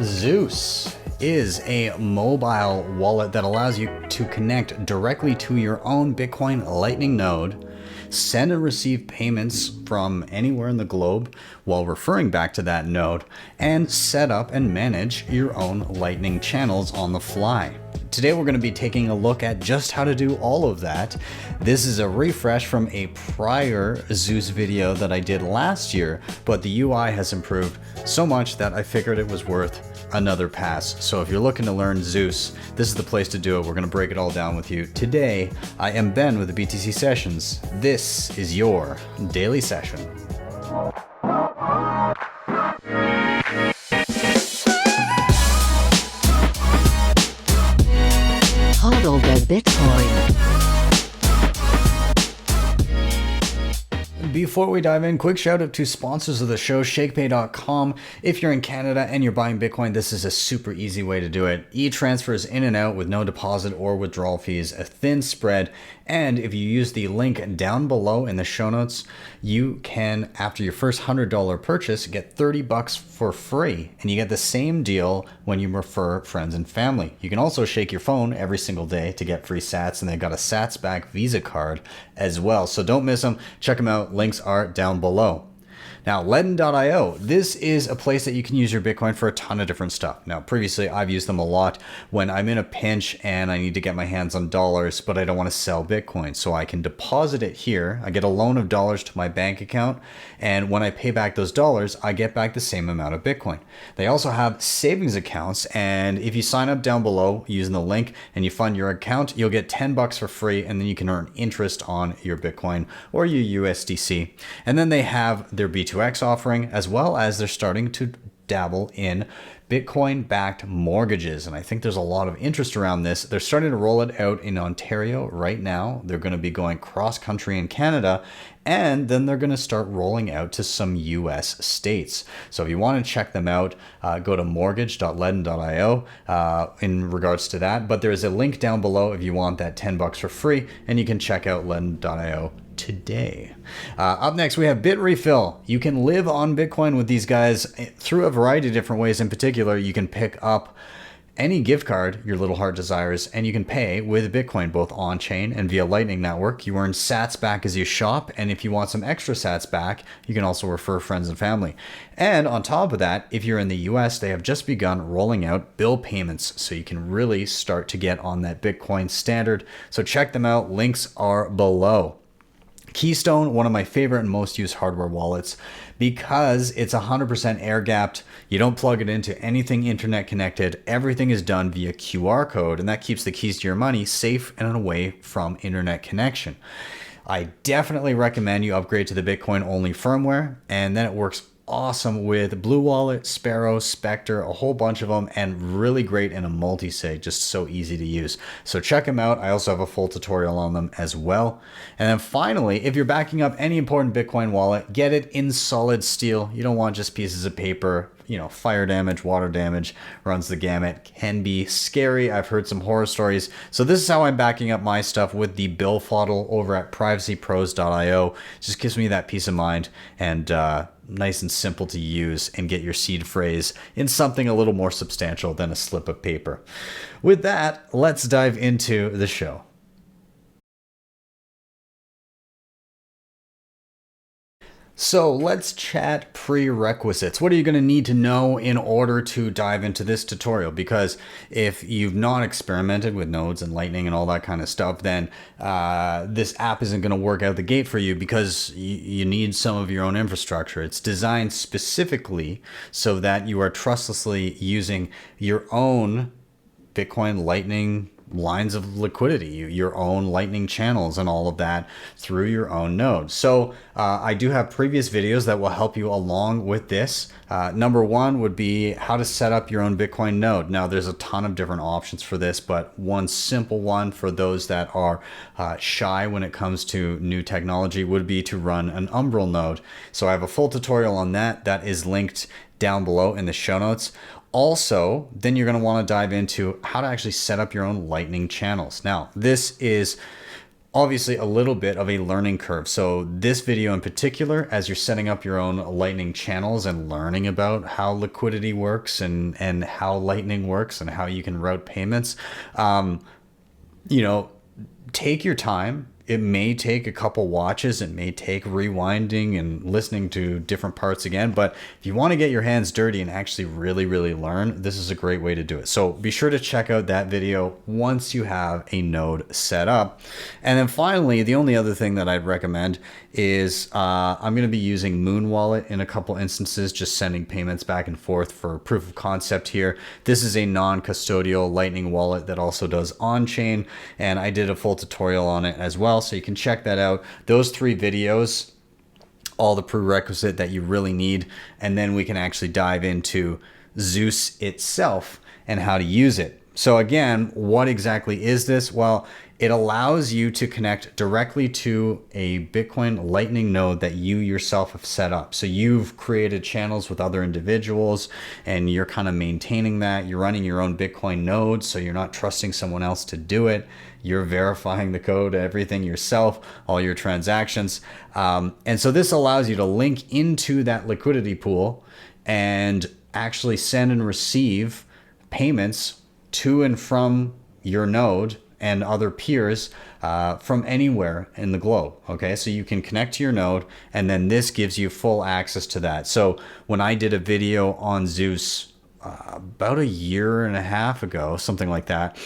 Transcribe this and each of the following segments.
Zeus is a mobile wallet that allows you to connect directly to your own Bitcoin Lightning node, send and receive payments from anywhere in the globe while referring back to that node, and set up and manage your own Lightning channels on the fly. Today we're going to be taking a look at just how to do all of that. This is a refresh from a prior Zeus video that I did last year, but the UI has improved so much that I figured it was worth another pass. So if you're looking to learn Zeus, this is the place to do it. We're going to break it all down with you. Today, I am Ben with the BTC Sessions. This is your daily session. Hodl the Bitcoin. Before we dive in, quick shout out to sponsors of the show, Shakepay.com. If you're in Canada and you're buying Bitcoin, this is a super easy way to do it. E-transfers in and out with no deposit or withdrawal fees, a thin spread. And if you use the link down below in the show notes, you can, after your first $100 purchase, get $30 for free. And you get the same deal when you refer friends and family. You can also shake your phone every single day to get free sats, and they've got a sats back Visa card as well. So don't miss them. Check them out. Links are down below. Now, LEDN.io, this is a place that you can use your Bitcoin for a ton of different stuff. Now, previously, I've used them a lot when I'm in a pinch and I need to get my hands on dollars, but I don't want to sell Bitcoin. So I can deposit it here. I get a loan of dollars to my bank account. And when I pay back those dollars, I get back the same amount of Bitcoin. They also have savings accounts. And if you sign up down below using the link and you fund your account, you'll get $10 for free. And then you can earn interest on your Bitcoin or your USDC. And then they have their B2X offering, as well as they're starting to dabble in Bitcoin-backed mortgages. And I think there's a lot of interest around this. They're starting to roll it out in Ontario right now. They're going to be going cross-country in Canada, and then they're going to start rolling out to some US states. So if you want to check them out, go to mortgage.ledn.io in regards to that. But there's a link down below if you want that $10 for free, and you can check out ledn.io today. Up next, we have Bitrefill. You can live on Bitcoin with these guys through a variety of different ways. In particular, you can pick up any gift card your little heart desires, and you can pay with Bitcoin, both on-chain and via Lightning Network. You earn sats back as you shop, and if you want some extra sats back, you can also refer friends and family. And on top of that, if you're in the US, they have just begun rolling out bill payments, so you can really start to get on that Bitcoin standard. So check them out. Links are below. Keystone, one of my favorite and most used hardware wallets, because it's 100% air gapped. You don't plug it into anything internet connected. Everything is done via QR code, and that keeps the keys to your money safe and away from internet connection. I definitely recommend you upgrade to the Bitcoin only firmware, and then it works awesome with Blue Wallet, Sparrow, Spectre, a whole bunch of them, and really great in a multi-sig, just so easy to use. So check them out. I also have a full tutorial on them as well. And then finally, if you're backing up any important Bitcoin wallet, get it in solid steel. You don't want just pieces of paper. You know, fire damage, water damage, runs the gamut, can be scary. I've heard some horror stories. So this is how I'm backing up my stuff with the BillFodl over at privacypros.io. Just gives me that peace of mind, and nice and simple to use, and get your seed phrase in something a little more substantial than a slip of paper. With that, let's dive into the show. So let's chat prerequisites. What are you going to need to know in order to dive into this tutorial? Because if you've not experimented with nodes and Lightning and all that kind of stuff, then this app isn't going to work out the gate for you, because you need some of your own infrastructure. It's designed specifically so that you are trustlessly using your own Bitcoin Lightning lines of liquidity, your own Lightning channels and all of that through your own node. So I do have previous videos that will help you along with this. Number one would be how to set up your own Bitcoin node. Now, there's a ton of different options for this, but one simple one for those that are shy when it comes to new technology would be to run an Umbrel node. So I have a full tutorial on that. That is linked down below in the show notes. Also, then you're going to want to dive into how to actually set up your own Lightning channels. Now, this is obviously a little bit of a learning curve. So this video in particular, as you're setting up your own Lightning channels and learning about how liquidity works and how Lightning works and how you can route payments, you know, take your time. It may take a couple watches. It may take rewinding and listening to different parts again. But if you want to get your hands dirty and actually really, really learn, this is a great way to do it. So be sure to check out that video once you have a node set up. And then finally, the only other thing that I'd recommend is I'm going to be using Muun Wallet in a couple instances, just sending payments back and forth for proof of concept here. This is a non-custodial Lightning wallet that also does Onchain, and I did a full tutorial on it as well. So you can check that out. Those 3 videos, all the prerequisite that you really need, and then we can actually dive into Zeus itself and how to use it. So again, what exactly is this? Well, it allows you to connect directly to a Bitcoin Lightning node that you yourself have set up. So you've created channels with other individuals and you're kind of maintaining that. You're running your own Bitcoin node, so you're not trusting someone else to do it. You're verifying the code, everything yourself, all your transactions. And so this allows you to link into that liquidity pool and actually send and receive payments to and from your node and other peers from anywhere in the globe. Okay, so you can connect to your node, and then this gives you full access to that. So when I did a video on Zeus about 1.5 years ago, something like that,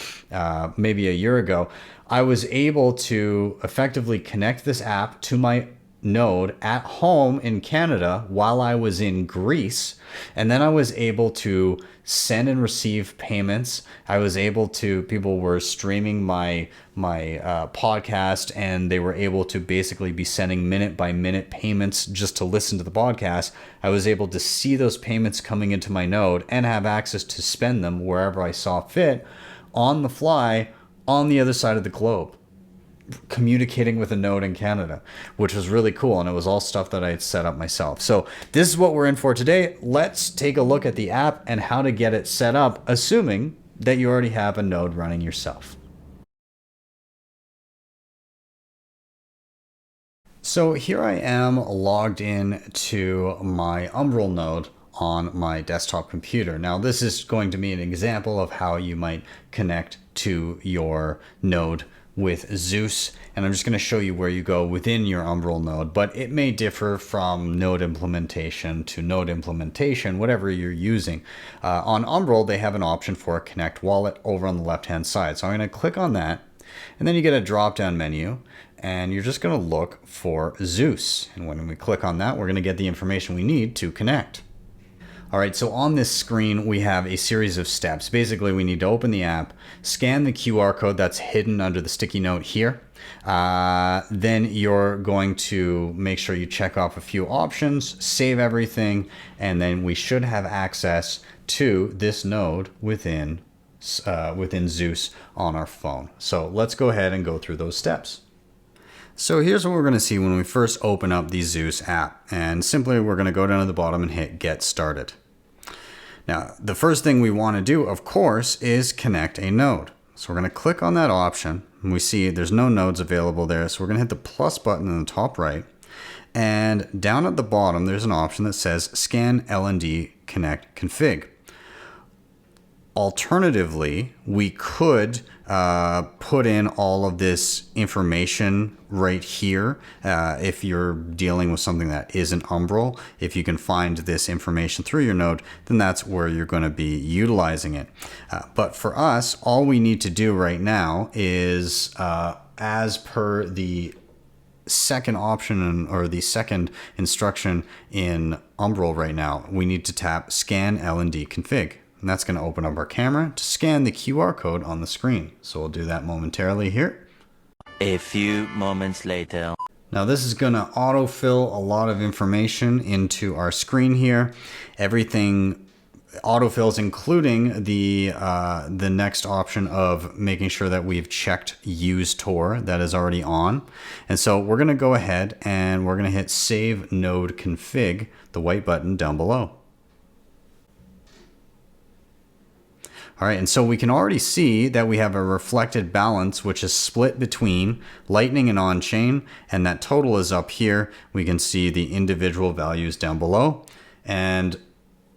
maybe 1 year ago, I was able to effectively connect this app to my node at home in Canada while I was in Greece. And then I was able to send and receive payments. I was able to, people were streaming my podcast, and they were able to basically be sending minute by minute payments just to listen to the podcast. I was able to see those payments coming into my node and have access to spend them wherever I saw fit on the fly on the other side of the globe, communicating with a node in Canada, which was really cool. And it was all stuff that I had set up myself. So this is what we're in for today. Let's take a look at the app and how to get it set up, assuming that you already have a node running yourself. So here I am logged in to my Umbrel node on my desktop computer. Now this is going to be an example of how you might connect to your node with Zeus, and I'm just going to show you where you go within your Umbrel node, but it may differ from node implementation to node implementation, whatever you're using. On Umbrel, they have an option for a Connect Wallet over on the left-hand side. So I'm going to click on that, and then you get a drop-down menu, and you're just going to look for Zeus. And when we click on that, we're going to get the information we need to connect. All right, so on this screen, we have a series of steps. Basically, we need to open the app, scan the QR code that's hidden under the sticky note here. Then you're going to make sure you check off a few options, save everything, and then we should have access to this node within Zeus on our phone. So let's go ahead and go through those steps. So here's what we're going to see when we first open up the Zeus app. And simply, we're going to go down to the bottom and hit Get Started. Now, the first thing we want to do, of course, is connect a node. So we're going to click on that option, and we see there's no nodes available there. So we're going to hit the plus button in the top right. And down at the bottom, there's an option that says Scan LND Connect Config. Alternatively, we could put in all of this information right here. If you're dealing with something that isn't Umbrel, if you can find this information through your node, then that's where you're going to be utilizing it. But for us, all we need to do right now is, as per the second option or the second instruction in Umbrel right now, we need to tap Scan LND Config. And that's going to open up our camera to scan the QR code on the screen. So we'll do that momentarily here. A few moments later. Now this is going to autofill a lot of information into our screen here. Everything autofills, including the next option of making sure that we've checked Use Tor that is already on. And so we're going to go ahead and we're going to hit Save Node Config, the white button down below. All right, and so we can already see that we have a reflected balance, which is split between Lightning and Onchain, and that total is up here. We can see the individual values down below, and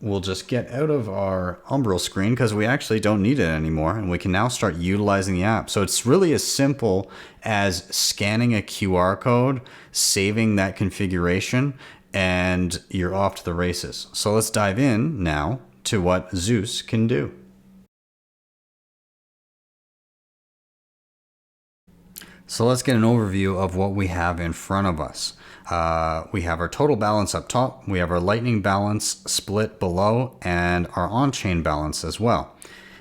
we'll just get out of our Umbrel screen because we actually don't need it anymore, and we can now start utilizing the app. So it's really as simple as scanning a QR code, saving that configuration, and you're off to the races. So let's dive in now to what Zeus can do. So let's get an overview of what we have in front of us. We have our total balance up top, we have our Lightning balance split below, and our on-chain balance as well.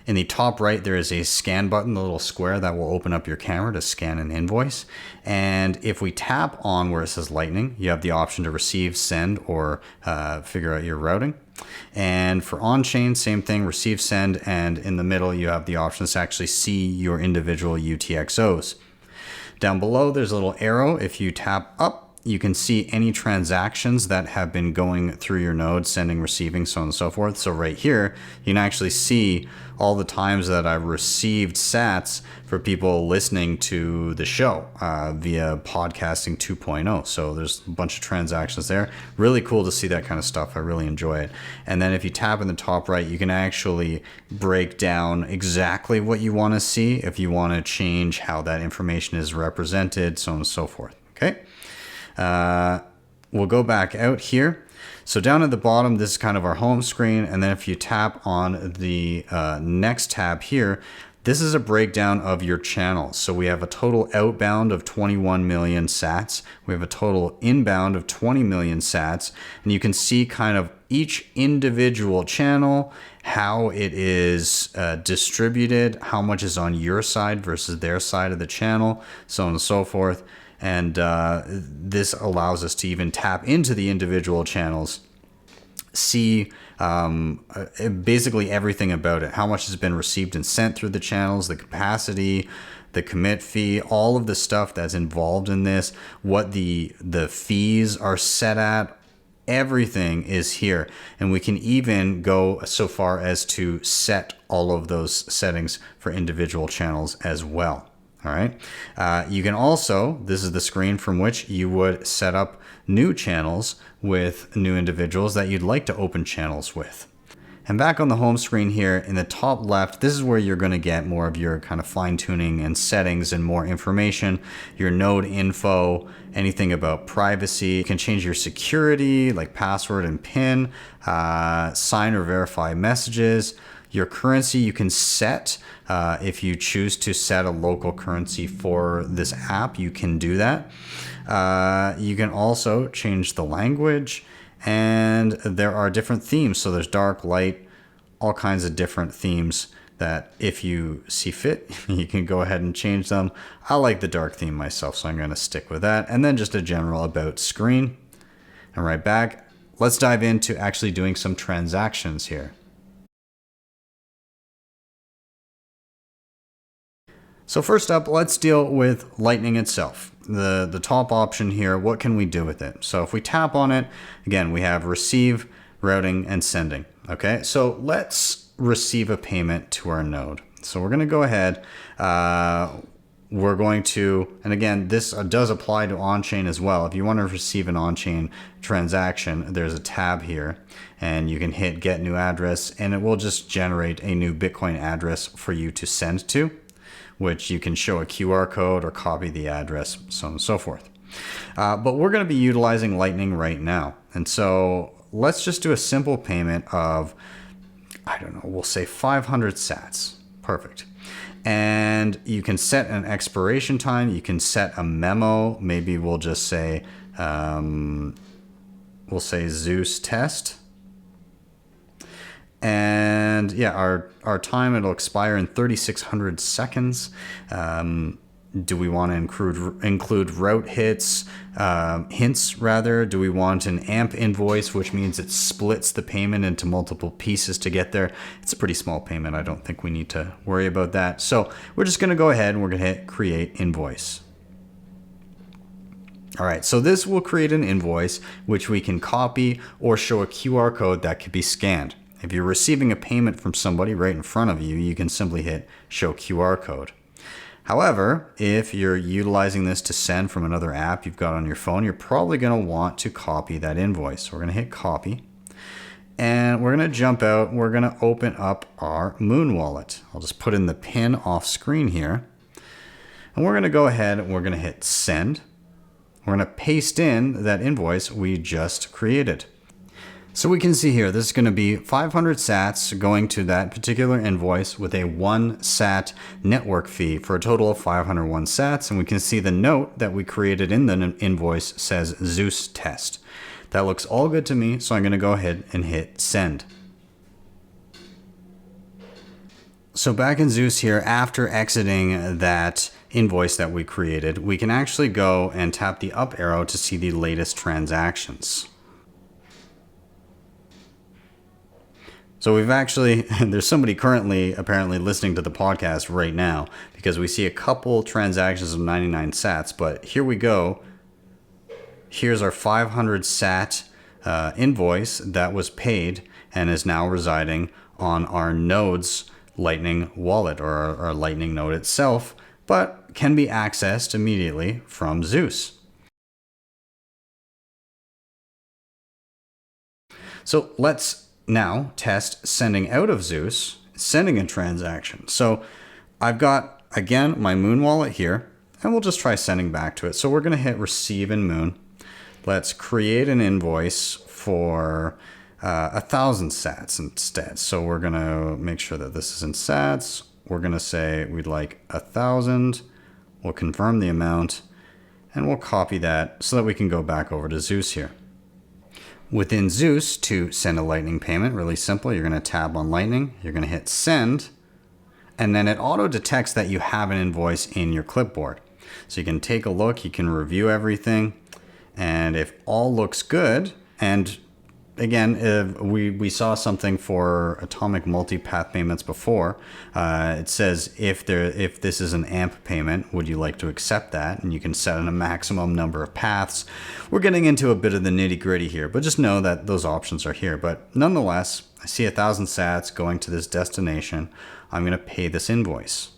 In the top right, there is a scan button, the little square that will open up your camera to scan an invoice. And if we tap on where it says Lightning, you have the option to receive, send, or figure out your routing. And for on-chain, same thing, receive, send, and in the middle, you have the options to actually see your individual UTXOs. Down below, there's a little arrow. If you tap up, you can see any transactions that have been going through your node, sending, receiving, so on and so forth. So right here, you can actually see all the times that I've received sats for people listening to the show via podcasting 2.0. So there's a bunch of transactions there. Really cool to see that kind of stuff. I really enjoy it. And then if you tap in the top right, you can actually break down exactly what you want to see if you want to change how that information is represented, so on and so forth. Okay. We'll go back out here. So down at the bottom, this is kind of our home screen. And then if you tap on the next tab here, this is a breakdown of your channels. So we have a total outbound of 21 million sats. We have a total inbound of 20 million sats. And you can see kind of each individual channel, how it is distributed, how much is on your side versus their side of the channel, so on and so forth. And this allows us to even tap into the individual channels, see basically everything about it, how much has been received and sent through the channels, the capacity, the commit fee, all of the stuff that's involved in this, what the fees are set at. Everything is here, and we can even go so far as to set all of those settings for individual channels as well. All right. You can also, this is the screen from which you would set up new channels with new individuals that you'd like to open channels with. And back on the home screen here in the top left, this is where you're going to get more of your kind of fine tuning and settings and more information, your node info, anything about privacy. You can change your security like password and PIN, sign or verify messages. Your currency you can set. If you choose to set a local currency for this app, you can do that. You can also change the language, and there are different themes. So there's dark, light, all kinds of different themes that if you see fit, you can go ahead and change them. I like the dark theme myself, so I'm going to stick with that. And then just a general about screen. And right back, let's dive into actually doing some transactions here. So first up, let's deal with Lightning itself. The top option here, what can we do with it? So if we tap on it, again, we have receive, routing, and sending. Okay, so let's receive a payment to our node. So we're going to go ahead. We're going to, and again, this does apply to on-chain as well. If you want to receive an on-chain transaction, there's a tab here, and you can hit get new address, and it will just generate a new Bitcoin address for you to send to, which you can show a QR code or copy the address, so on and so forth. But we're going to be utilizing Lightning right now. And so let's just do a simple payment of, I don't know, we'll say 500 sats. Perfect. And you can set an expiration time. You can set a memo. Maybe we'll just say, Zeus test. And yeah, our time, it'll expire in 3,600 seconds. Do we want to include route hints? Do we want an AMP invoice, which means it splits the payment into multiple pieces to get there? It's a pretty small payment. I don't think we need to worry about that. So we're just going to go ahead and we're going to hit create invoice. All right, so this will create an invoice, which we can copy or show a QR code that could be scanned. If you're receiving a payment from somebody right in front of you, you can simply hit show QR code. However, if you're utilizing this to send from another app you've got on your phone, you're probably going to want to copy that invoice. So we're going to hit copy. And we're going to jump out. We're going to open up our Muun wallet. I'll just put in the pin off screen here. And we're going to go ahead and we're going to hit send. We're going to paste in that invoice we just created. So we can see here, this is going to be 500 sats going to that particular invoice with a 1 sat network fee for a total of 501 sats. And we can see the note that we created in the invoice says Zeus test. That looks all good to me, so I'm going to go ahead and hit send. So back in Zeus here, after exiting that invoice that we created, we can actually go and tap the up arrow to see the latest transactions. So we've actually, there's somebody currently apparently listening to the podcast right now because we see a couple transactions of 99 sats, but here we go. Here's our 500 sat invoice that was paid and is now residing on our node's Lightning wallet or our Lightning node itself, but can be accessed immediately from Zeus. So let's now test sending out of Zeus, sending a transaction. So I've got, again, my Muun wallet here, and we'll just try sending back to it. So we're going to hit receive in Muun. Let's create an invoice for 1,000 sats instead. So we're going to make sure that this is in sats. We're going to say we'd like 1,000. We'll confirm the amount, and we'll copy that so that we can go back over to Zeus here. Within Zeus, to send a Lightning payment, really simple, you're going to tab on Lightning, you're going to hit send, and then it auto detects that you have an invoice in your clipboard. So you can take a look, you can review everything, and if all looks good, and again, if we saw something for atomic multipath payments before. It says if this is an AMP payment, would you like to accept that? And you can set in a maximum number of paths. We're getting into a bit of the nitty gritty here, but just know that those options are here. But nonetheless, I see 1,000 sats going to this destination. I'm going to pay this invoice.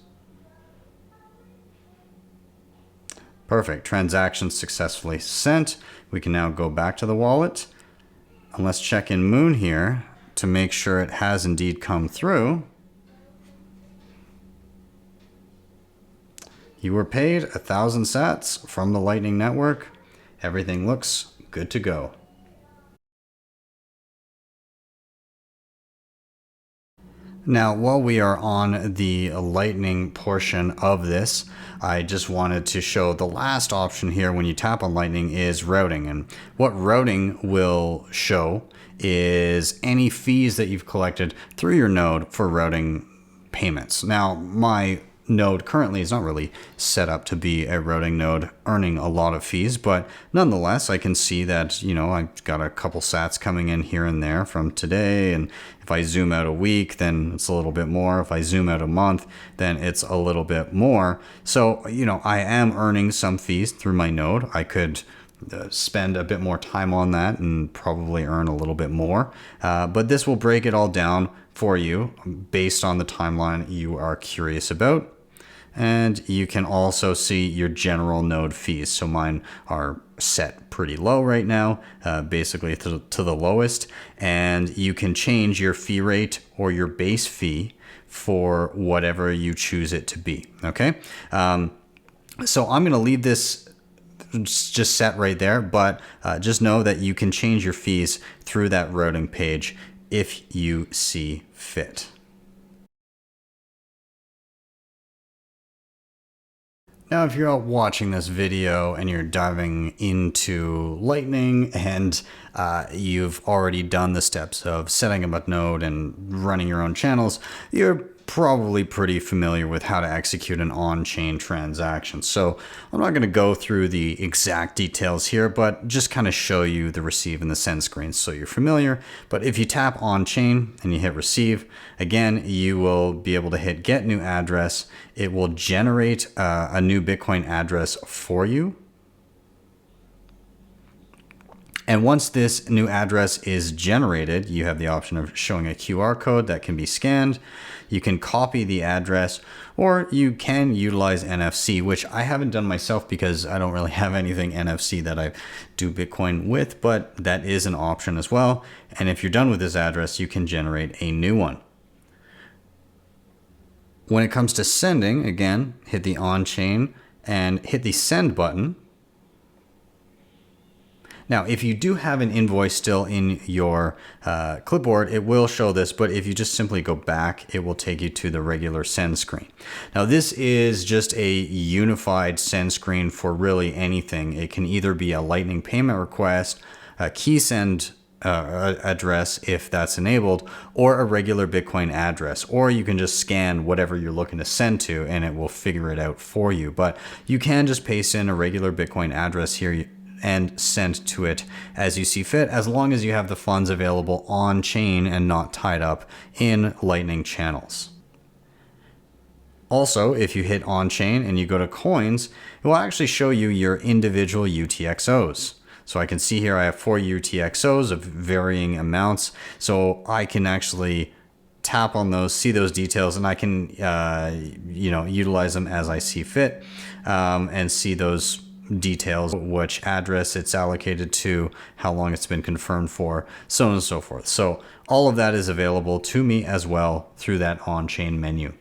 Perfect. Transaction successfully sent. We can now go back to the wallet. And let's check in Muun here to make sure it has indeed come through. You were paid 1,000 sats from the Lightning Network. Everything looks good to go. Now, while we are on the Lightning portion of this, I just wanted to show the last option here when you tap on Lightning is routing. And what routing will show is any fees that you've collected through your node for routing payments. Now, my node currently is not really set up to be a routing node earning a lot of fees, but nonetheless, I can see that, I've got a couple sats coming in here and there from today. And if I zoom out a week, then it's a little bit more. If I zoom out a month, then it's a little bit more. So, I am earning some fees through my node. I could spend a bit more time on that and probably earn a little bit more. But this will break it all down for you based on the timeline you are curious about. And you can also see your general node fees. So mine are set pretty low right now, basically to the lowest. And you can change your fee rate or your base fee for whatever you choose it to be. Okay. So I'm going to leave this just set right there, but just know that you can change your fees through that routing page if you see fit. Now, if you're out watching this video and you're diving into Lightning and you've already done the steps of setting up a node and running your own channels, you're probably pretty familiar with how to execute an on-chain transaction. So I'm not going to go through the exact details here, but just kind of show you the receive and the send screens so you're familiar. But if you tap on-chain and you hit receive, again, you will be able to hit get new address. It will generate a new Bitcoin address for you. And once this new address is generated, you have the option of showing a QR code that can be scanned. You can copy the address, or you can utilize NFC, which I haven't done myself because I don't really have anything NFC that I do Bitcoin with, but that is an option as well. And if you're done with this address, you can generate a new one. When it comes to sending, again, hit the Onchain and hit the send button. Now, if you do have an invoice still in your clipboard, it will show this, but if you just simply go back, it will take you to the regular send screen. Now, this is just a unified send screen for really anything. It can either be a Lightning payment request, a key send address if that's enabled, or a regular Bitcoin address, or you can just scan whatever you're looking to send to and it will figure it out for you. But you can just paste in a regular Bitcoin address here and send to it as you see fit, as long as you have the funds available on chain and not tied up in Lightning channels. Also, if you hit on chain and you go to coins, it will actually show you your individual UTXOs. So I can see here I have 4 UTXOs of varying amounts. So I can actually tap on those, see those details, and I can utilize them as I see fit, and see those details, which address it's allocated to, how long it's been confirmed for, so on and so forth. So all of that is available to me as well through that on-chain menu.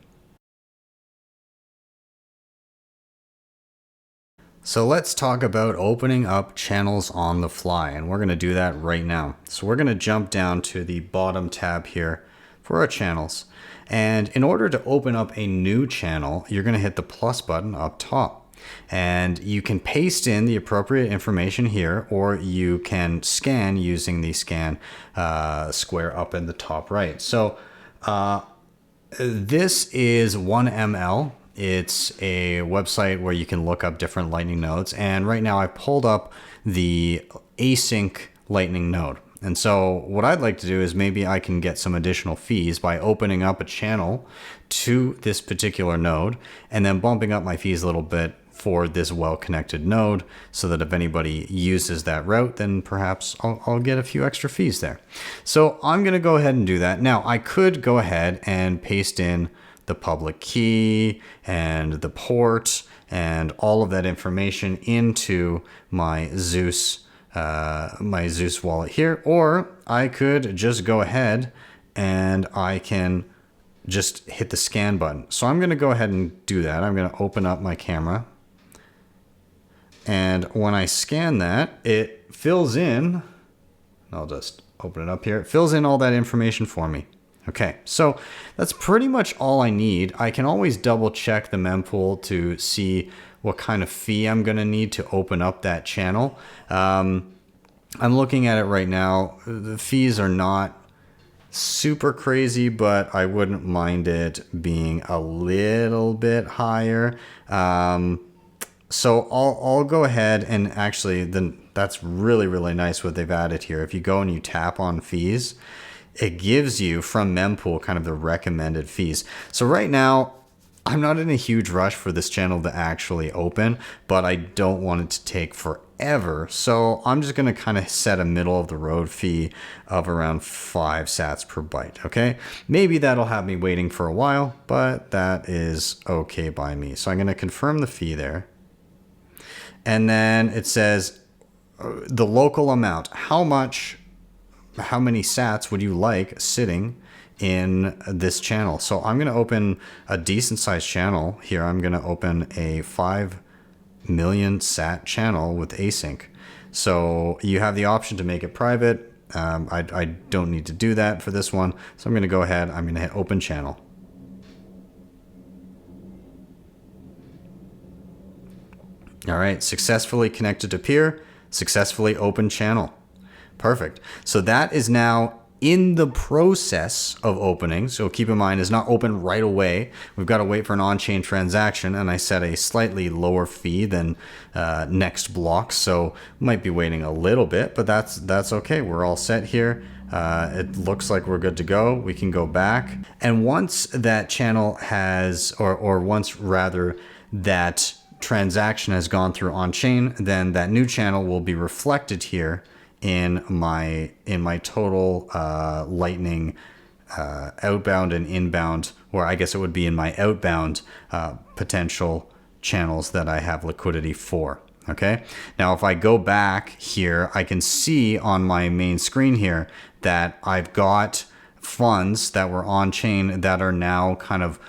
So let's talk about opening up channels on the fly, and we're going to do that right now. So we're going to jump down to the bottom tab here for our channels. And in order to open up a new channel, you're going to hit the plus button up top. And you can paste in the appropriate information here, or you can scan using the scan square up in the top right. So this is 1ML. It's a website where you can look up different Lightning nodes. And right now I pulled up the async Lightning node. And so what I'd like to do is maybe I can get some additional fees by opening up a channel to this particular node and then bumping up my fees a little bit for this well-connected node, so that if anybody uses that route, then perhaps I'll get a few extra fees there. So I'm going to go ahead and do that. Now, I could go ahead and paste in the public key and the port and all of that information into my Zeus wallet here, or I could just go ahead and I can just hit the scan button. So I'm going to go ahead and do that. I'm going to open up my camera. And when I scan that, it fills in, I'll just open it up here. It fills in all that information for me. Okay, so that's pretty much all I need. I can always double check the mempool to see what kind of fee I'm going to need to open up that channel. I'm looking at it right now. The fees are not super crazy, but I wouldn't mind it being a little bit higher. So I'll go ahead and actually, then that's really, really nice what they've added here. If you go and you tap on fees, it gives you from mempool kind of the recommended fees. So right now, I'm not in a huge rush for this channel to actually open, but I don't want it to take forever. So I'm just going to kind of set a middle of the road fee of around 5 sats per byte. Okay. Maybe that'll have me waiting for a while, but that is okay by me. So I'm going to confirm the fee there. And then it says the local amount, how many sats would you like sitting in this channel? So I'm going to open a decent sized channel here. I'm going to open a 5 million sat channel with async. So you have the option to make it private. I don't need to do that for this one. So I'm going to go ahead. I'm going to hit open channel. All right, successfully connected to peer, successfully open channel. Perfect. So that is now in the process of opening. So keep in mind, it's not open right away. We've got to wait for an on-chain transaction, and I set a slightly lower fee than next block. So might be waiting a little bit, but that's okay. We're all set here. It looks like we're good to go. We can go back. And once that channel has, or once rather that transaction has gone through on-chain, then that new channel will be reflected here in my total Lightning outbound and inbound, or I guess it would be in my outbound potential channels that I have liquidity for. Okay, now if I go back here, I can see on my main screen here that I've got funds that were on chain that are now kind of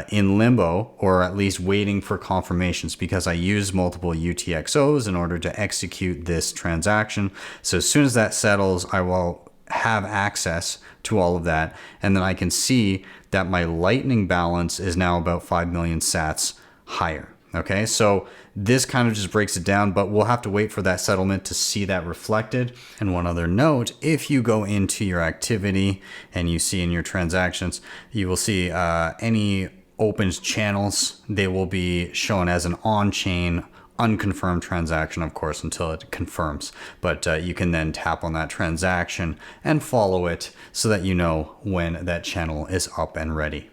in limbo, or at least waiting for confirmations, because I use multiple UTXOs in order to execute this transaction. So as soon as that settles, I will have access to all of that, and then I can see that my Lightning balance is now about 5 million sats higher. Okay, so this kind of just breaks it down, but we'll have to wait for that settlement to see that reflected. And one other note, if you go into your activity and you see in your transactions, you will see any open channels, they will be shown as an on-chain unconfirmed transaction, of course, until it confirms. But you can then tap on that transaction and follow it so that you know when that channel is up and ready.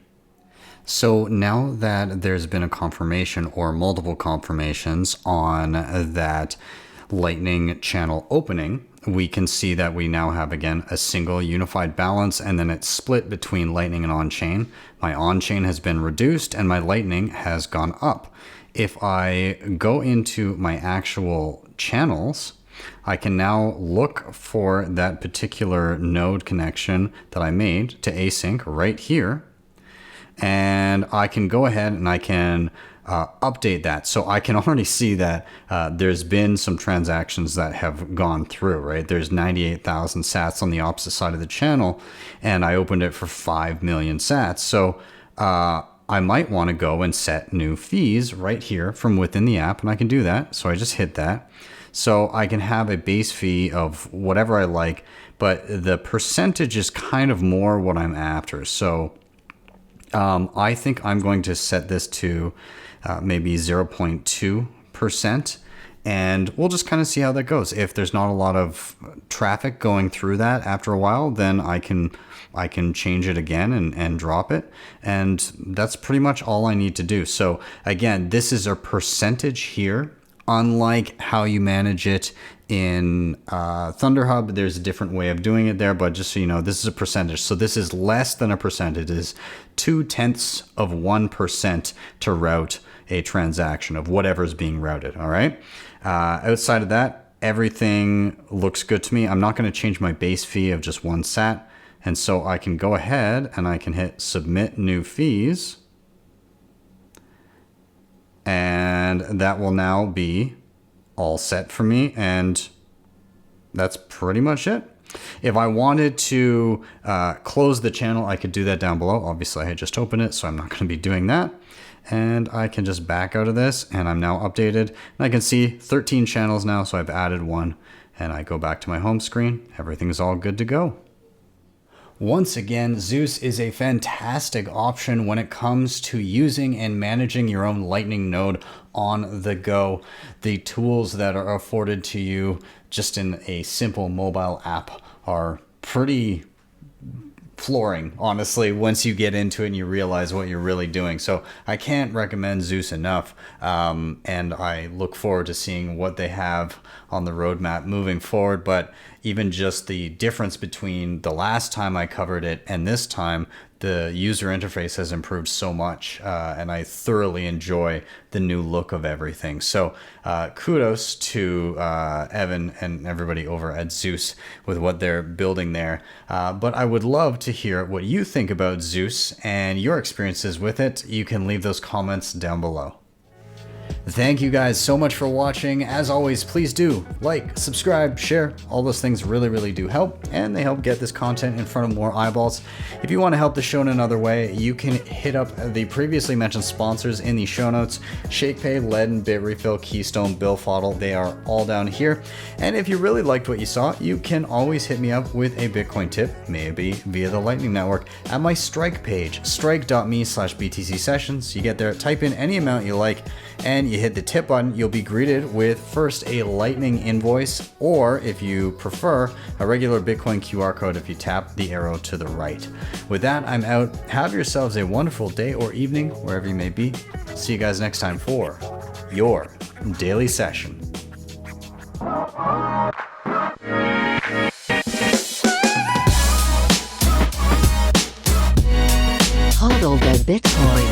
So now that there's been a confirmation or multiple confirmations on that Lightning channel opening, we can see that we now have, again, a single unified balance, and then it's split between Lightning and on-chain. My on-chain has been reduced and my Lightning has gone up. If I go into my actual channels, I can now look for that particular node connection that I made to async right here. And I can go ahead and I can update that. So I can already see that there's been some transactions that have gone through, right? There's 98,000 sats on the opposite side of the channel, and I opened it for 5 million sats. So I might want to go and set new fees right here from within the app, and I can do that. So I just hit that. So I can have a base fee of whatever I like, but the percentage is kind of more what I'm after. So I think I'm going to set this to maybe 0.2%, and we'll just kind of see how that goes. If there's not a lot of traffic going through that after a while, then I can change it again and drop it. And that's pretty much all I need to do. So again, this is a percentage here. Unlike how you manage it in Thunderhub, there's a different way of doing it there, but just so you know, this is a percentage. So this is less than a percent. It is 0.2% to route a transaction of whatever is being routed. All right. Outside of that, everything looks good to me. I'm not going to change my base fee of just 1 sat. And so I can go ahead and I can hit submit new fees. And that will now be all set for me. And that's pretty much it. If I wanted to close the channel, I could do that down below. Obviously, I just opened it, so I'm not going to be doing that. And I can just back out of this, and I'm now updated. And I can see 13 channels now, so I've added one. And I go back to my home screen. Everything's all good to go. Once again, Zeus is a fantastic option when it comes to using and managing your own Lightning node on the go. The tools that are afforded to you just in a simple mobile app are pretty flooring, honestly, once you get into it and you realize what you're really doing. So I can't recommend Zeus enough, and I look forward to seeing what they have on the roadmap moving forward. But even just the difference between the last time I covered it and this time, the user interface has improved so much, and I thoroughly enjoy the new look of everything. So kudos to Evan and everybody over at Zeus with what they're building there. But I would love to hear what you think about Zeus and your experiences with it. You can leave those comments down below. Thank you guys so much for watching. As always, please do like, subscribe, share. All those things really do help, and they help get this content in front of more eyeballs. If you want to help the show in another way, you can hit up the previously mentioned sponsors in the show notes: Shakepay, LEDN, Bitrefill, Keystone, BillFodl. They are all down here. And if you really liked what you saw, you can always hit me up with a Bitcoin tip, maybe via the Lightning Network, at my Strike page, strike.me/BTC sessions. You get there, type in any amount you like, and you hit the tip button. You'll be greeted with first a Lightning invoice, or if you prefer, a regular Bitcoin QR code if you tap the arrow to the right. With that, I'm out. Have yourselves a wonderful day or evening, wherever you may be. See you guys next time for your daily session. Bitcoin.